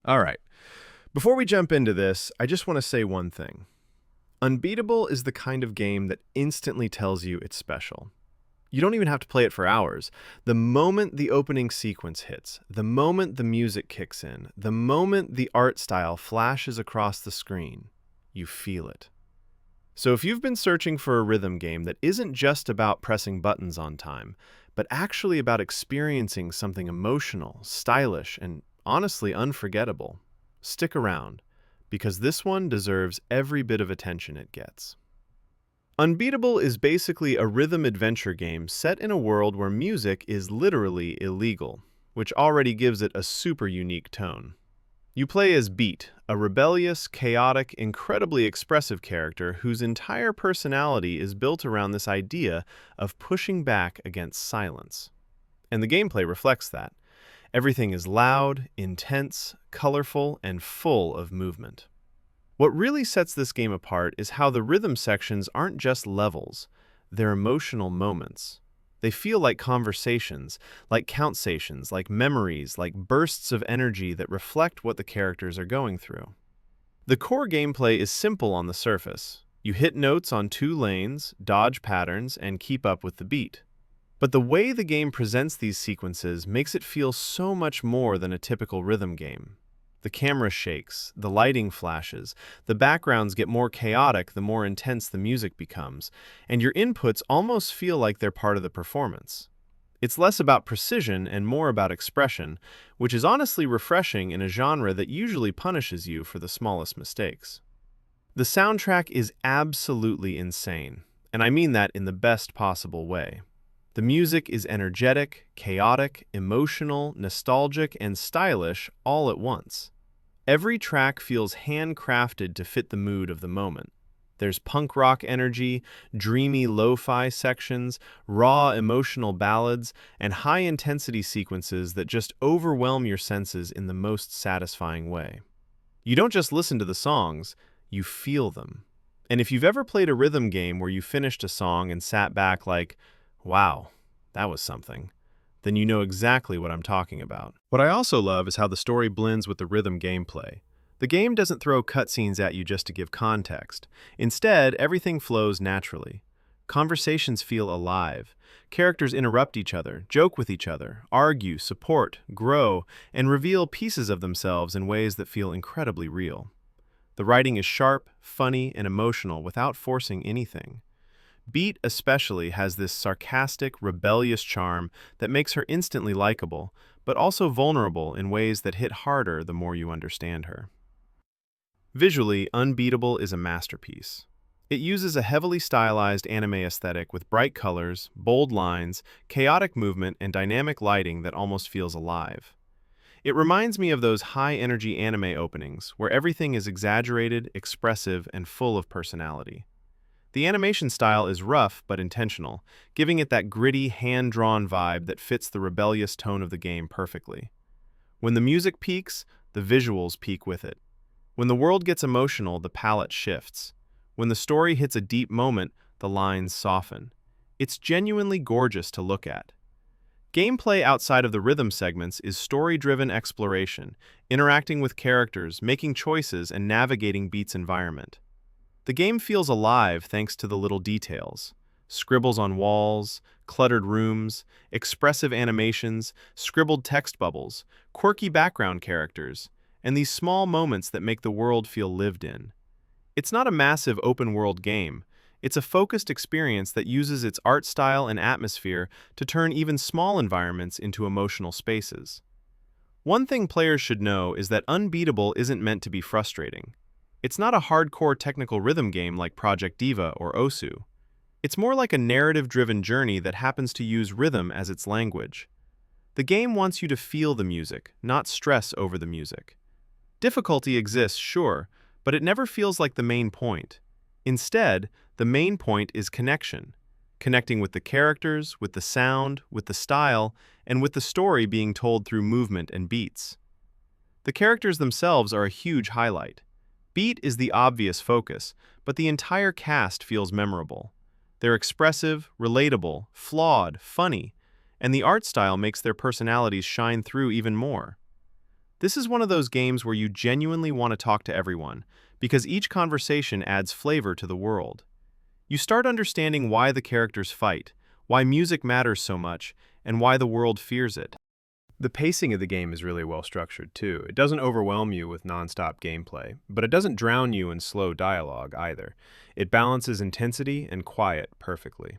All right. Before we jump into this, I just want to say one thing. Unbeatable is the kind of game that instantly tells you it's special. You don't even have to play it for hours. The moment the opening sequence hits, the moment the music kicks in, the moment the art style flashes across the screen, you feel it. So if you've been searching for a rhythm game that isn't just about pressing buttons on time, but actually about experiencing something emotional, stylish, and honestly unforgettable, stick around, because this one deserves every bit of attention it gets. Unbeatable is basically a rhythm adventure game set in a world where music is literally illegal, which already gives it a super unique tone. You play as Beat, a rebellious, chaotic, incredibly expressive character whose entire personality is built around this idea of pushing back against silence. And the gameplay reflects that. Everything is loud, intense, colorful, and full of movement. What really sets this game apart is how the rhythm sections aren't just levels, they're emotional moments. They feel like conversations, like countsations, like memories, like bursts of energy that reflect what the characters are going through. The core gameplay is simple on the surface. You hit notes on two lanes, dodge patterns, and keep up with the beat. But the way the game presents these sequences makes it feel so much more than a typical rhythm game. The camera shakes, the lighting flashes, the backgrounds get more chaotic the more intense the music becomes, and your inputs almost feel like they're part of the performance. It's less about precision and more about expression, which is honestly refreshing in a genre that usually punishes you for the smallest mistakes. The soundtrack is absolutely insane, and I mean that in the best possible way. The music is energetic, chaotic, emotional, nostalgic, and stylish all at once. Every track feels handcrafted to fit the mood of the moment. There's punk rock energy, dreamy lo-fi sections, raw emotional ballads, and high-intensity sequences that just overwhelm your senses in the most satisfying way. You don't just listen to the songs, you feel them. And if you've ever played a rhythm game where you finished a song and sat back like, wow, that was something, then you know exactly what I'm talking about. What I also love is how the story blends with the rhythm gameplay. The game doesn't throw cutscenes at you just to give context. Instead, everything flows naturally. Conversations feel alive. Characters interrupt each other, joke with each other, argue, support, grow, and reveal pieces of themselves in ways that feel incredibly real. The writing is sharp, funny, and emotional without forcing anything. Beat especially has this sarcastic, rebellious charm that makes her instantly likable, but also vulnerable in ways that hit harder the more you understand her. Visually, Unbeatable is a masterpiece. It uses a heavily stylized anime aesthetic with bright colors, bold lines, chaotic movement, and dynamic lighting that almost feels alive. It reminds me of those high-energy anime openings where everything is exaggerated, expressive, and full of personality. The animation style is rough but intentional, giving it that gritty, hand-drawn vibe that fits the rebellious tone of the game perfectly. When the music peaks, the visuals peak with it. When the world gets emotional, the palette shifts. When the story hits a deep moment, the lines soften. It's genuinely gorgeous to look at. Gameplay outside of the rhythm segments is story-driven exploration, interacting with characters, making choices, and navigating Beat's environment. The game feels alive thanks to the little details. Scribbles on walls, cluttered rooms, expressive animations, scribbled text bubbles, quirky background characters, and these small moments that make the world feel lived in. It's not a massive open-world game. It's a focused experience that uses its art style and atmosphere to turn even small environments into emotional spaces. One thing players should know is that Unbeatable isn't meant to be frustrating. It's not a hardcore technical rhythm game like Project Diva or Osu. It's more like a narrative-driven journey that happens to use rhythm as its language. The game wants you to feel the music, not stress over the music. Difficulty exists, sure, but it never feels like the main point. Instead, the main point is connection. Connecting with the characters, with the sound, with the style, and with the story being told through movement and beats. The characters themselves are a huge highlight. Beat is the obvious focus, but the entire cast feels memorable. They're expressive, relatable, flawed, funny, and the art style makes their personalities shine through even more. This is one of those games where you genuinely want to talk to everyone, because each conversation adds flavor to the world. You start understanding why the characters fight, why music matters so much, and why the world fears it. The pacing of the game is really well structured, too. It doesn't overwhelm you with nonstop gameplay, but it doesn't drown you in slow dialogue either. It balances intensity and quiet perfectly.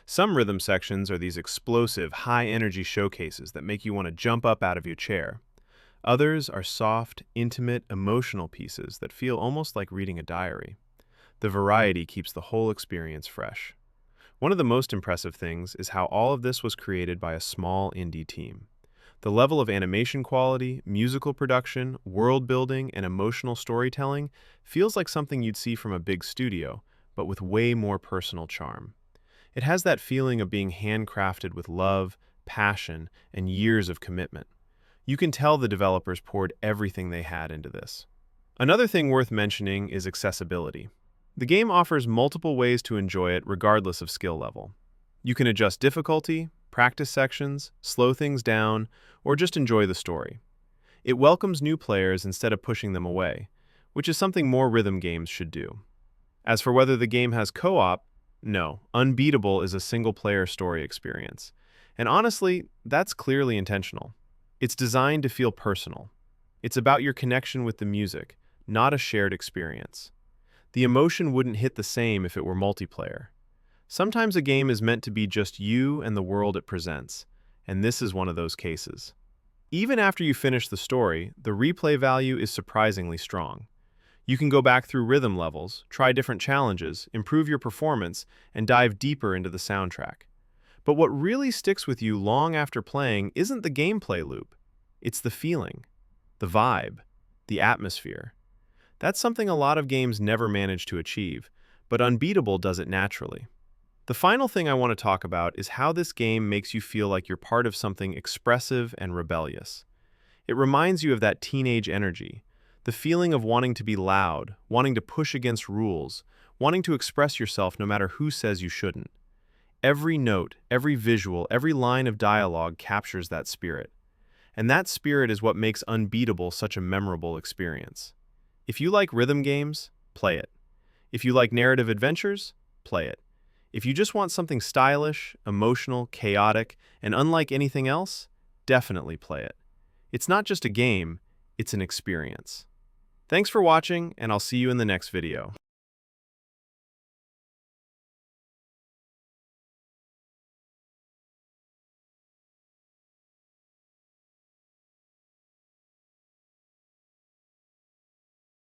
Some rhythm sections are these explosive, high-energy showcases that make you want to jump up out of your chair. Others are soft, intimate, emotional pieces that feel almost like reading a diary. The variety keeps the whole experience fresh. One of the most impressive things is how all of this was created by a small indie team. The level of animation quality, musical production, world building, and emotional storytelling feels like something you'd see from a big studio, but with way more personal charm. It has that feeling of being handcrafted with love, passion, and years of commitment. You can tell the developers poured everything they had into this. Another thing worth mentioning is accessibility. The game offers multiple ways to enjoy it regardless of skill level. You can adjust difficulty, practice sections, slow things down, or just enjoy the story. It welcomes new players instead of pushing them away, which is something more rhythm games should do. As for whether the game has co-op, no, Unbeatable is a single-player story experience. And honestly, that's clearly intentional. It's designed to feel personal. It's about your connection with the music, not a shared experience. The emotion wouldn't hit the same if it were multiplayer. Sometimes a game is meant to be just you and the world it presents, and this is one of those cases. Even after you finish the story, the replay value is surprisingly strong. You can go back through rhythm levels, try different challenges, improve your performance, and dive deeper into the soundtrack. But what really sticks with you long after playing isn't the gameplay loop. It's the feeling, the vibe, the atmosphere. That's something a lot of games never manage to achieve, but Unbeatable does it naturally. The final thing I want to talk about is how this game makes you feel like you're part of something expressive and rebellious. It reminds you of that teenage energy, the feeling of wanting to be loud, wanting to push against rules, wanting to express yourself no matter who says you shouldn't. Every note, every visual, every line of dialogue captures that spirit. And that spirit is what makes Unbeatable such a memorable experience. If you like rhythm games, play it. If you like narrative adventures, play it. If you just want something stylish, emotional, chaotic, and unlike anything else, definitely play it. It's not just a game, it's an experience. Thanks for watching, and I'll see you in the next video.